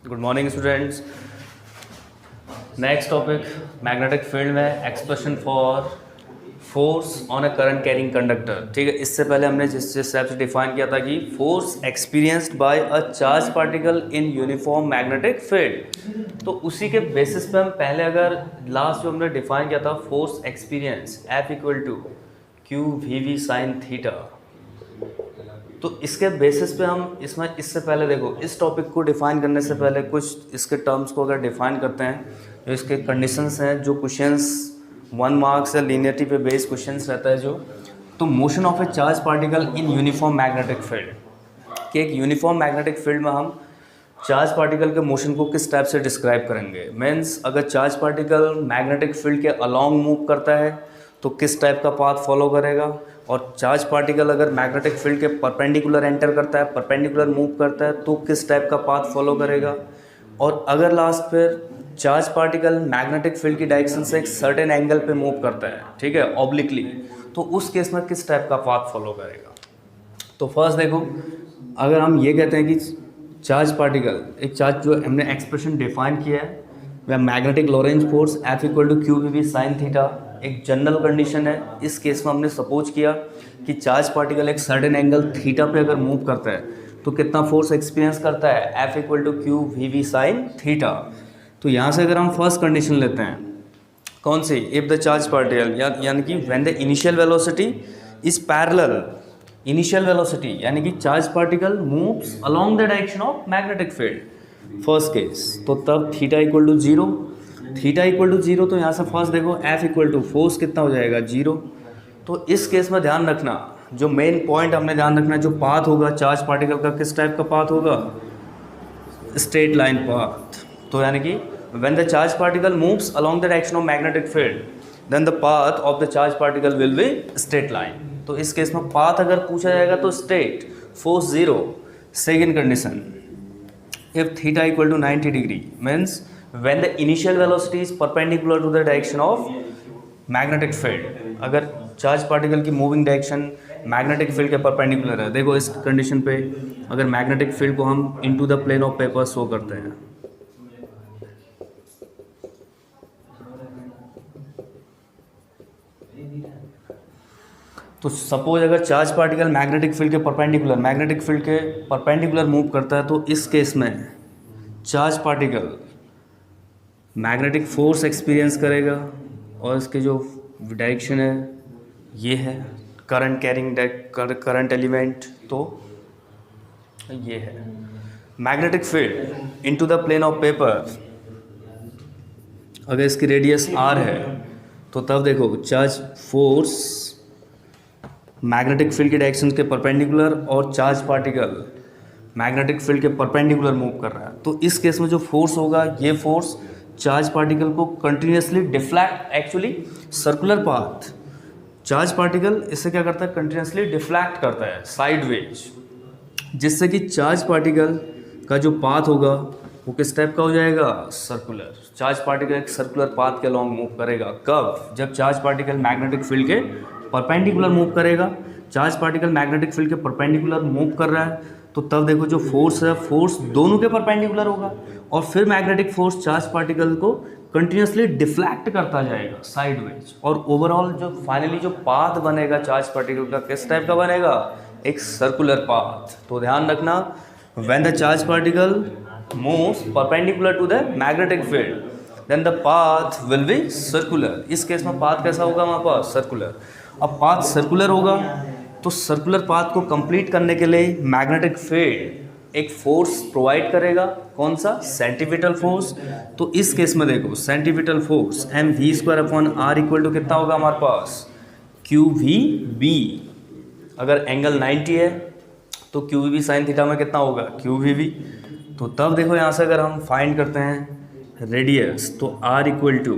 Good morning students. Next topic magnetic field में expression for force on a current carrying conductor. ठीक है, इससे पहले हमने जिस हिसाब से डिफाइन किया था कि force experienced bye a charge particle in uniform magnetic field, तो उसी के बेसिस पे हम पहले अगर लास्ट जो हमने डिफाइन किया था force experience F equal to q v v sine theta, तो इसके बेसिस पे हम इससे पहले देखो इस टॉपिक को डिफाइन करने से पहले कुछ इसके टर्म्स को अगर डिफाइन करते हैं, जो इसके कंडीशंस हैं, जो क्वेश्चंस 1 मार्क्स या लीनियरिटी पे बेस्ड क्वेश्चंस रहता है जो, तो motion of A charge particle in uniform magnetic field, कि एक यूनिफॉर्म मैग्नेटिक फील्ड में हम चार्ज पार्टिकल के मोशन को किस टाइप से डिस्क्राइब करेंगे। मीन्स अगर चार्ज पार्टिकल मैग्नेटिक फील्ड के अलॉन्ग मूव करता है तो किस टाइप का पाथ फॉलो करेगा, और चार्ज पार्टिकल अगर मैग्नेटिक फील्ड के परपेंडिकुलर एंटर करता है, परपेंडिकुलर मूव करता है, तो किस टाइप का पाथ फॉलो करेगा। और अगर लास्ट फिर चार्ज पार्टिकल मैग्नेटिक फील्ड की डायरेक्शन से एक सर्टेन एंगल पे मूव करता है, ठीक है, ऑब्लिकली, तो उस केस में किस टाइप का पाथ फॉलो करेगा। तो फर्स्ट देखो, अगर हम ये कहते हैं कि चार्ज पार्टिकल, एक चार्ज जो हमने एक्सप्रेशन डिफाइन किया है वह magnetic Lorentz force F equal to q v v sine theta, एक जनरल कंडीशन है। इस केस में हमने सपोज किया कि चार्ज पार्टिकल एक सर्टेन एंगल थीटा पे अगर मूव करता है तो कितना फोर्स एक्सपीरियंस करता है, F equal to q v v sine theta. तो यहाँ से अगर हम फर्स्ट कंडीशन लेते हैं, कौन सी, इफ द चार्ज पार्टिकल, यानी कि when the initial velocity is parallel, initial velocity यानी कि charge particle moves along the direction of magnetic field, first case, तो तब theta equal to zero, theta equal to zero, तो यहाँ से first देखो F इक्वल टू फोर्स कितना हो जाएगा, जीरो। तो इस केस में ध्यान रखना, जो मेन पॉइंट हमने ध्यान रखना है, जो पाथ होगा चार्ज पार्टिकल का किस टाइप का पाथ होगा, स्ट्रेट लाइन पाथ। तो यानी कि when the charge particle moves along the direction of magnetic field then the path of the charge particle will be straight line. तो इस केस में पाथ अगर पूछा जाएगा तो straight, force zero. Second condition, if theta equal to 90 degree means when the initial velocity is perpendicular to the direction of magnetic field, अगर charge particle की moving direction magnetic field के perpendicular है, देखो इस कंडीशन पे अगर magnetic field को हम into the plane of paper show करते हैं, तो सपोज अगर चार्ज पार्टिकल मैग्नेटिक फील्ड के परपेंडिकुलर मूव करता है, तो इस केस में charge particle magnetic force experience करेगा, और इसके जो डायरेक्शन है ये है करंट कैरिंग करंट एलिमेंट, तो ये है magnetic field into the plane of paper. अगर इसकी रेडियस r है तो तब देखो चार्ज फोर्स मैग्नेटिक फील्ड के डायरेक्शन के परपेंडिकुलर और चार्ज पार्टिकल मैग्नेटिक फील्ड के परपेंडिकुलर मूव कर रहा है, तो इस केस में जो फोर्स होगा, ये फोर्स चार्ज पार्टिकल को continuously deflect, actually circular path, charge particle इससे क्या करता है, कंटिन्यूसली डिफ्लैक्ट करता है साइडवेज, जिससे कि चार्ज पार्टिकल का जो पाथ होगा वो किस टाइप का हो जाएगा, सर्कुलर। चार्ज पार्टिकल एक सर्कुलर पाथ के अलॉन्ग मूव करेगा। कब, जब चार्ज पार्टिकल मैग्नेटिक फील्ड के परपेंडिकुलर मूव करेगा, चार्ज पार्टिकल मैग्नेटिक फील्ड के परपेंडिकुलर मूव कर रहा है, तो तब देखो जो फोर्स है, फोर्स दोनों के परपेंडिकुलर होगा, और फिर मैग्नेटिक फोर्स चार्ज पार्टिकल को कंटिन्यूसली डिफ्लैक्ट करता जाएगा साइडवेज, और ओवरऑल जो फाइनली जो पाथ बनेगा चार्ज पार्टिकल का किस टाइप का बनेगा, एक सर्कुलर पाथ। तो ध्यान रखना, when the charge particle moves perpendicular to the magnetic field then the path will be circular. इस केस में पाथ कैसा होगा हमारे पास, सर्कुलर। अब पाथ सर्कुलर होगा तो सर्कुलर पाथ को कंप्लीट करने के लिए मैग्नेटिक फील्ड एक फोर्स प्रोवाइड करेगा, कौन सा, सेंटीपिटल फोर्स। तो इस केस में देखो centripetal force mv² equal to कितना होगा हमारे पास, QVB। अगर एंगल 90 है तो QVB साइन थीटा में कितना होगा, QVB। तो तब देखो यहाँ से अगर हम फाइंड करते हैं रेडियस, तो r equal to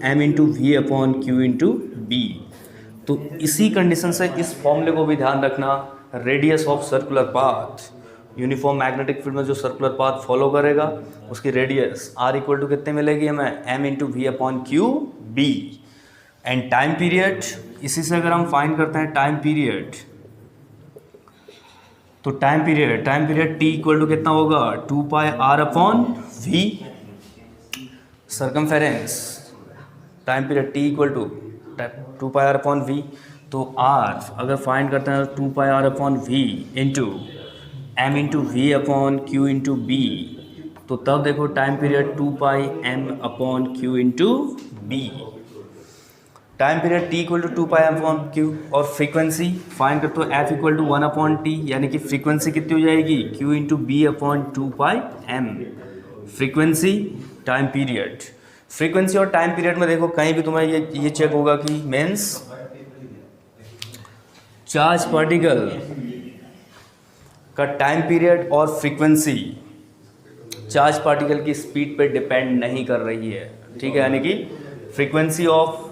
m into v upon q into B. तो इसी कंडीशन से इस फॉर्मूले को भी ध्यान रखना, radius of circular path, uniform magnetic field में जो सर्कुलर पाथ फॉलो करेगा उसकी रेडियस r इक्वल टू कितने मिलेगी हमें, m into v upon q B. And time period, इसी से अगर हम फाइंड करते हैं टाइम पीरियड, तो time period T equal to कितना होगा 2πr/v। Circumference time period T equal to 2πr/v। तो आर अगर फाइंड करते हैं 2πr/v into m into v upon q into B, तो तब देखो time period 2πm/q into B. Time period t equal to 2πm/q और फ्रीक्वेंसी फाइंड करते हो f इक्वल टू 1/t, यानी कि फ्रीक्वेंसी कितनी हो जाएगी q into B upon 2πm। Frequency time period, frequency और टाइम पीरियड में देखो कहीं भी तुम्हें ये चेक होगा कि मीन्स चार्ज पार्टिकल का टाइम पीरियड और फ्रीक्वेंसी चार्ज पार्टिकल की स्पीड पे डिपेंड नहीं कर रही है, ठीक है। यानी कि frequency of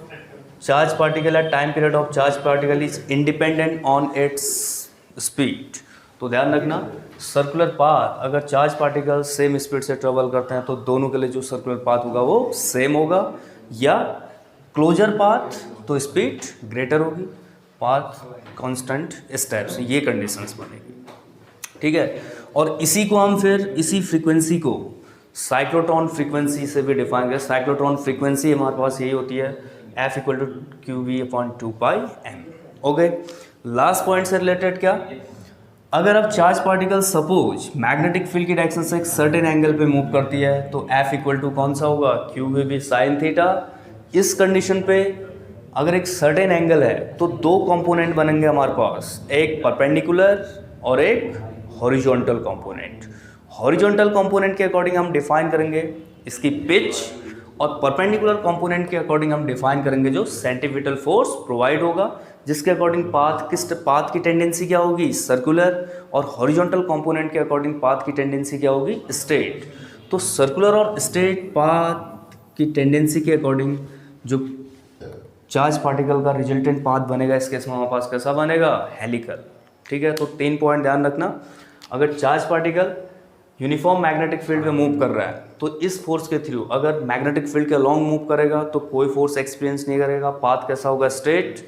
charge particle at time period of charge particle is independent on its speed. तो ध्यान रखना सर्कुलर पाथ अगर चार्ज पार्टिकल सेम स्पीड से ट्रेवल करते हैं तो दोनों के लिए जो सर्कुलर पाथ होगा वो सेम होगा, या क्लोजर पाथ तो स्पीड ग्रेटर होगी, पाथ कांस्टेंट इस टाइप से ये कंडीशंस बनेगी, ठीक है। और इसी को हम फिर इसी फ्रीक्वेंसी को साइक्लोट्रॉन फ्रीक्वेंसी से भी डिफाइन करें। साइक्लोट्रॉन फ्रीक्वेंसी हमारे पास यही होती है f equal to qv/2πm। Okay, last point से रिलेटेड क्या, अगर अब charge particle suppose magnetic field की डायरेक्शन से एक सर्टेन एंगल पे मूव करती है तो f इक्वल टू कौन सा होगा qvb sin थीटा। इस कंडीशन पे अगर एक सर्टेन एंगल है तो दो कंपोनेंट बनेंगे हमारे पास, एक परपेंडिकुलर और एक हॉरिजॉन्टल कंपोनेंट। हॉरिजॉन्टल कंपोनेंट के अकॉर्डिंग हम डिफाइन करेंगे इसकी पिच, और परपेंडिकुलर कंपोनेंट के अकॉर्डिंग हम डिफाइन करेंगे जो सेंट्रीपिटल फोर्स प्रोवाइड होगा, जिसके अकॉर्डिंग पाथ की टेंडेंसी क्या होगी सर्कुलर, और हॉरिजॉन्टल कंपोनेंट के अकॉर्डिंग पाथ की टेंडेंसी क्या होगी स्ट्रेट। तो सर्कुलर और स्ट्रेट पाथ की टेंडेंसी के अकॉर्डिंग जो चार्ज पार्टिकल का रिजल्टेंट पाथ बनेगा इस केस में हमारे पास कैसा बनेगा हेलिकल, ठीक है। तो 3 पॉइंट ध्यान रखना, अगर charge particle uniform magnetic field में मूव कर रहा है तो इस फोर्स के थ्रू अगर मैग्नेटिक फील्ड के लॉन्ग मूव करेगा तो कोई फोर्स एक्सपीरियंस नहीं करेगा, पाथ कैसा होगा स्ट्रेट।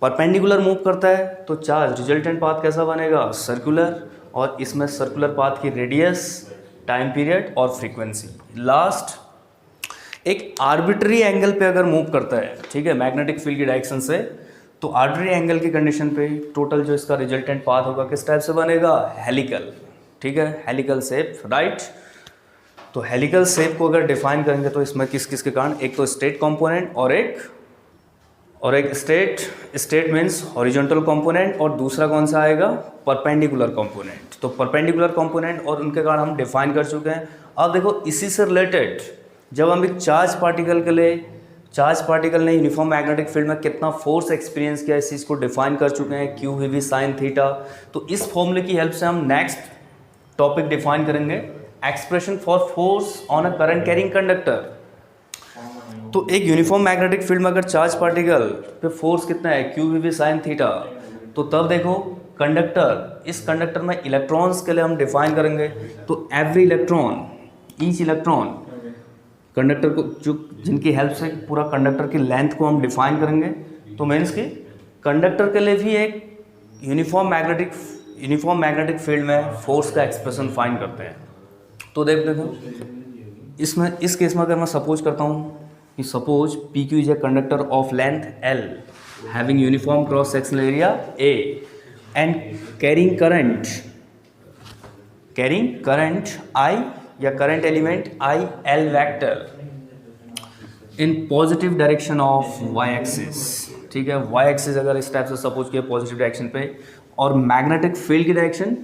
परपेंडिकुलर मूव करता है तो चार्ज रिजल्टेंट पाथ कैसा बनेगा सर्कुलर, और इसमें सर्कुलर पाथ की रेडियस, टाइम पीरियड और फ्रीक्वेंसी। लास्ट एक आर्बिट्री एंगल पे अगर मूव करता है, ठीक है, मैग्नेटिक फील्ड की डायरेक्शन से, तो आर्बिट्री एंगल की कंडीशन पे टोटल जो इसका रिजल्टेंट पाथ होगा किस टाइप से बनेगा हेलिकल, ठीक है, हेलिकल शेप, राइट। तो हेलिकल शेप को अगर डिफाइन करेंगे तो इसमें किस किस के कारण, एक तो स्ट्रेट कंपोनेंट और एक स्ट्रेट मीन्स हॉरिजॉन्टल कंपोनेंट, और दूसरा कौन सा आएगा परपेंडिकुलर कंपोनेंट। तो परपेंडिकुलर कंपोनेंट और उनके कारण हम डिफाइन कर चुके हैं। अब देखो इसी से रिलेटेड जब हम एक चार्ज पार्टिकल के लिए, चार्ज पार्टिकल ने यूनिफॉर्म मैग्नेटिक फील्ड में कितना फोर्स एक्सपीरियंस किया इस चीज़ को डिफाइन कर चुके हैं qvb sin थीटा। तो इस फॉर्मूले की हेल्प से हम नेक्स्ट टॉपिक डिफाइन करेंगे expression for force on a current carrying conductor. तो एक यूनिफॉर्म मैग्नेटिक फील्ड में अगर चार्ज पार्टिकल पे फोर्स कितना है qvb sin थीटा, तो तब देखो कंडक्टर, इस कंडक्टर में इलेक्ट्रॉन्स के लिए हम डिफाइन करेंगे तो every electron, each electron, conductor को जो जिनकी हेल्प से पूरा कंडक्टर की लेंथ को हम डिफाइन करेंगे। तो मीन्स कि कंडक्टर के लिए भी एक यूनिफॉर्म मैग्नेटिक फील्ड में फोर्स का एक्सप्रेशन फाइंड करते हैं। तो देखो इसमें इस केस में अगर मैं सपोज करता हूँ कि suppose PQ is a conductor of length L having uniform cross sectional area A and carrying current I या current element I L vector in positive direction of y axis, ठीक है। y axis अगर इस type से suppose किया positive direction पे, और magnetic field की डायरेक्शन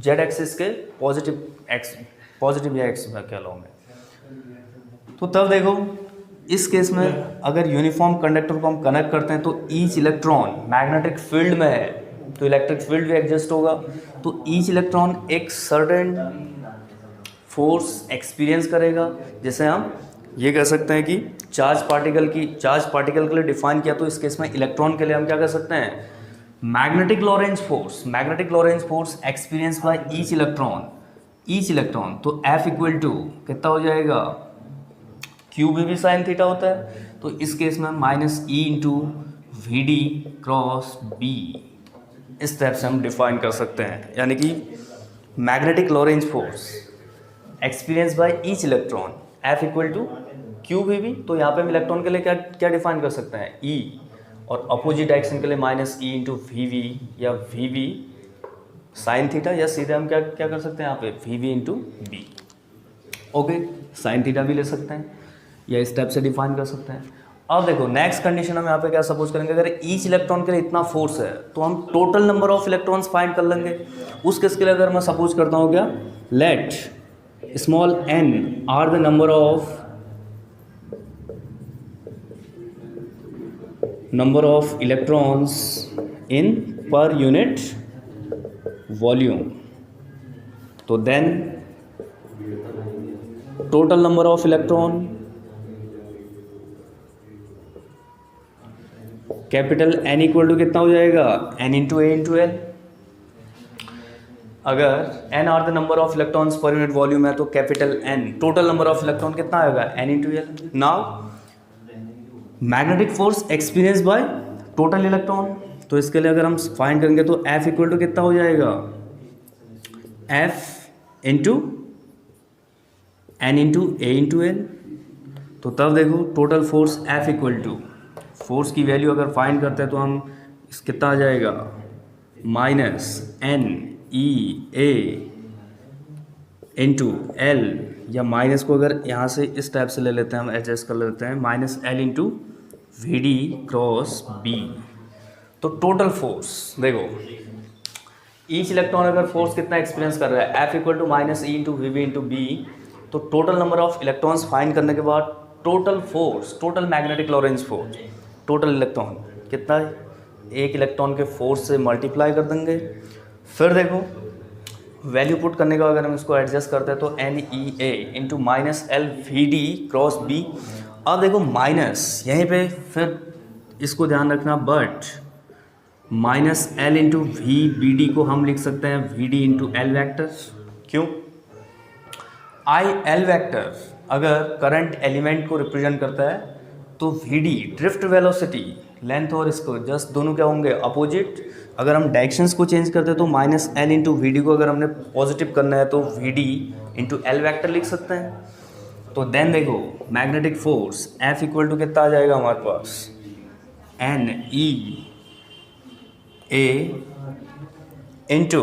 z एक्सिस के पॉजिटिव या एक्स में क्या लूँगा। तो तब देखो इस केस में अगर यूनिफॉर्म कंडक्टर को हम कनेक्ट करते हैं तो ईच इलेक्ट्रॉन मैग्नेटिक फील्ड में है तो इलेक्ट्रिक फील्ड भी एडजस्ट होगा। तो ईच इलेक्ट्रॉन एक सर्टेन फोर्स एक्सपीरियंस करेगा, जैसे हम ये कह सकते हैं कि चार्ज पार्टिकल के लिए डिफाइन किया तो इस केस में इलेक्ट्रॉन के लिए हम क्या कह सकते हैं magnetic Lorentz force experience by each electron. तो F इक्वल टू कितना हो जाएगा qvb sin थीटा होता है, तो इस केस में -e into we D cross B, इस टाइप से हम डिफाइन कर सकते हैं, यानी कि magnetic Lorentz force experience by each electron F equal to q v v. तो यहाँ पे हम इलेक्ट्रॉन के लिए क्या क्या डिफाइन कर सकते हैं, E, और अपोजिट डायरेक्शन के लिए माइनस ई इंटू वी वी या वी वी साइन थीटा, या सीधे हम क्या क्या कर सकते हैं यहाँ पे v v into B. Okay, sine theta भी ले सकते हैं या इस टाइप से डिफाइन कर सकते हैं। अब देखो नेक्स्ट कंडीशन हम यहाँ पे क्या सपोज करेंगे, अगर ईच इलेक्ट्रॉन के लिए इतना फोर्स है तो हम total number of electrons find कर लेंगे। उस केस के लिए अगर मैं सपोज करता हूँ क्या, let small n are the number of electrons in per unit volume, तो then total number of electron capital N equal to कितना हो जाएगा, N इंटू ए इंटू एल। अगर N are the number of electrons per unit volume है तो capital N total number of electron कितना आएगा, N into L. Now magnetic force experience by total electron, तो इसके लिए अगर हम फाइंड करेंगे तो F इक्वल टू कितना हो जाएगा, F इंटू N इंटू ए इंटू एल। तो तब देखो total force F equal to, force की वैल्यू अगर फाइंड करते हैं तो हम कितना आ जाएगा, माइनस एन ई ए इंटू एल, या माइनस को अगर यहाँ से इस टाइप से ले लेते हैं, हम एडजस्ट कर लेते हैं, minus L into we D cross B. तो टोटल फोर्स देखो, ईच इलेक्ट्रॉन अगर फोर्स कितना एक्सपीरियंस कर रहा है, F equal to minus E into V B into B, तो total number of electrons find करने के बाद total force, total magnetic Lorentz force, total electron कितना है, एक इलेक्ट्रॉन के फोर्स से मल्टीप्लाई कर देंगे। फिर देखो वैल्यू पुट करने का अगर हम इसको एडजस्ट करते हैं तो एन ई ए into minus L V D cross B. अब देखो माइनस यहीं पे, फिर इसको ध्यान रखना, but minus L into V B D को हम लिख सकते हैं V D into L vector. क्यों, आई एल वैक्टर अगर करंट एलिमेंट को रिप्रेजेंट करता है तो V D drift velocity, length और इसको जस्ट दोनों क्या होंगे, अपोजिट। अगर हम डायरेक्शंस को चेंज करते हैं तो minus L into we D को अगर हमने पॉजिटिव करना है तो V D into L vector लिख सकते हैं। तो देन देखो magnetic force F equal to कितना आ जाएगा हमारे पास, N E A into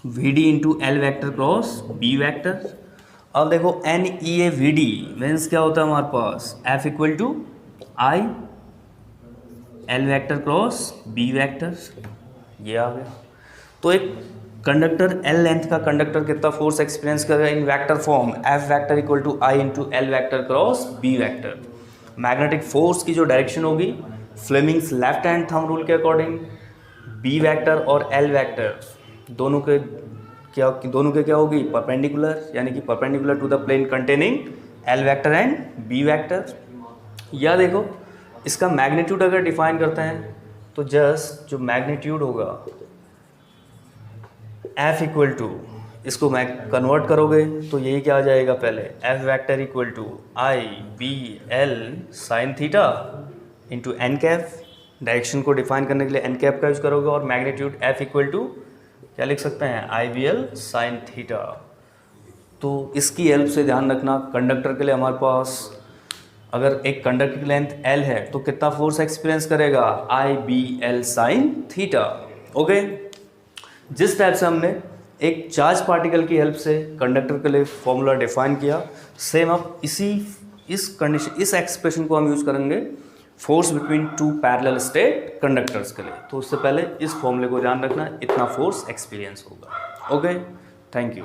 we D into L vector cross B vector. अब देखो N E A V D means क्या होता है हमारे पास, F equal to I L vector cross B vector, ये आ गया। तो एक कंडक्टर एल लेंथ का कंडक्टर कितना फोर्स एक्सपीरियंस करेगा in vector form, F vector equal to I into L vector cross B vector. Magnetic force की जो डायरेक्शन होगी Fleming's left hand thumb rule के अकॉर्डिंग, बी वैक्टर और L vector दोनों के क्या होगी, परपेंडिकुलर, यानी कि perpendicular to the plane containing L vector and B vector. या देखो इसका मैग्नीट्यूड अगर डिफाइन करते हैं तो जस्ट जो मैग्नीट्यूड होगा एफ इक्वल टू, इसको मैं कन्वर्ट करोगे तो यही क्या आ जाएगा, पहले F vector equal to I B L sine theta into n cap, direction को डिफाइन करने के लिए एन कैप का यूज करोगे, और मैग्नीट्यूड एफ इक्वल टू क्या लिख सकते हैं, आई बी एल साइन थीटा। तो इसकी हेल्प से ध्यान रखना, कंडक्टर के लिए हमारे पास अगर एक कंडक्टर की लेंथ एल है तो कितना फोर्स एक्सपीरियंस करेगा, I B L sine theta. Okay, जिस टाइप से हमने एक चार्ज पार्टिकल की हेल्प से कंडक्टर के लिए फॉर्मूला डिफाइन किया, सेम अब इस एक्सप्रेशन को हम यूज करेंगे force between two parallel state conductors के लिए। तो उससे पहले इस फॉर्मूले को ध्यान रखना, इतना फोर्स एक्सपीरियंस होगा। Okay, thank you.